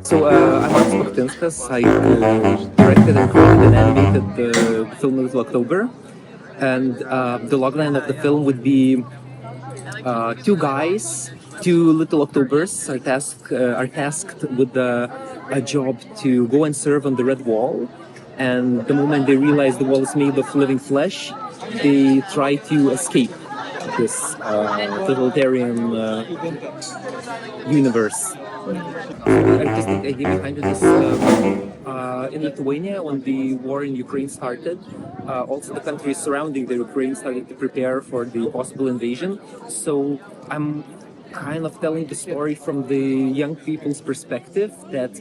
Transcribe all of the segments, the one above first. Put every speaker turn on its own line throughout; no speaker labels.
So I'm Matas Pakutinskas. I directed and created and animated the film Little October. And the logline of the film would be two guys, two little Octobers are tasked with a job to go and serve on the Red Wall. And the moment they realize the wall is made of living flesh, they try to escape this totalitarian universe. The artistic idea behind it is in Lithuania, when the war in Ukraine started, also the countries surrounding the Ukraine started to prepare for the possible invasion. So I'm kind of telling the story from the young people's perspective that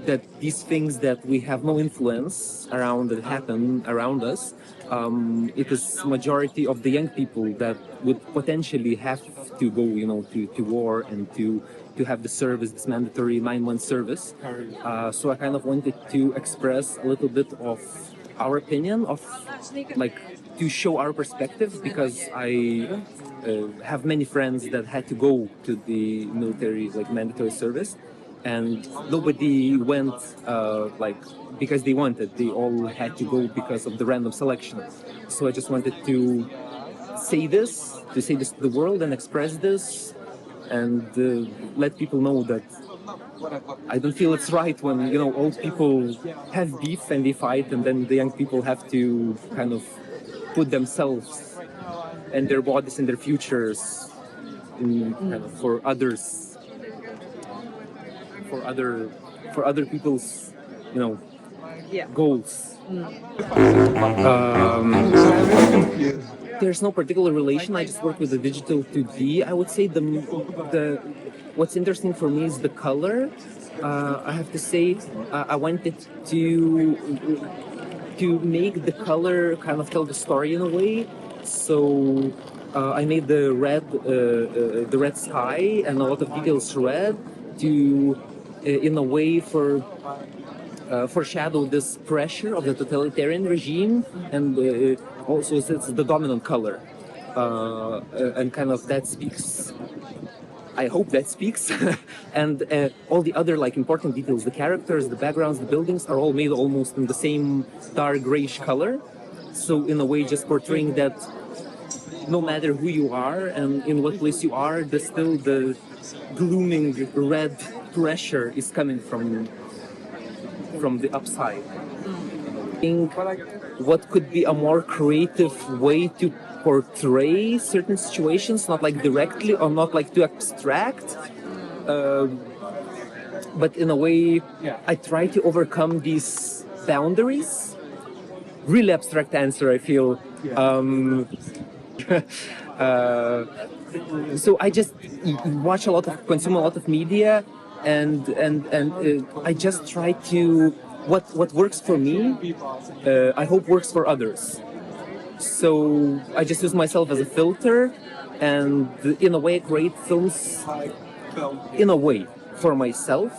that these things that we have no influence around that happen around us, it is majority of the young people that would potentially have to go, to war and to have the service, this mandatory 9-month service. So I kind of wanted to express a little bit of our opinion of, like, to show our perspective, because I have many friends that had to go to the military, like mandatory service, and nobody went because they wanted. They all had to go because of the random selection. So I just wanted to say this to the world and express this, and let people know that I don't feel it's right when old people have beef and they fight, and then the young people have to kind of put themselves and their bodies and their futures in, kind of, for others, for other people's goals. There's no particular relation. I just work with the digital 2D. I would say the what's interesting for me is the color. I have to say, I wanted to make the color kind of tell the story in a way. So I made the red sky and a lot of details red to, in a way, foreshadow this pressure of the totalitarian regime, and also it's the dominant color, and kind of that speaks. I hope that speaks. And all the other important details, the characters, the backgrounds, the buildings are all made almost in the same dark grayish color. So in a way, just portraying that no matter who you are and in what place you are, still the glooming red pressure is coming from the upside. I think what could be a more creative way to portray certain situations, not directly or not too abstract, but in a way I try to overcome these boundaries. Really abstract answer, I feel. So I just consume a lot of media, and I just try to what works for me, I hope works for others. So I just use myself as a filter, and in a way create films in a way for myself.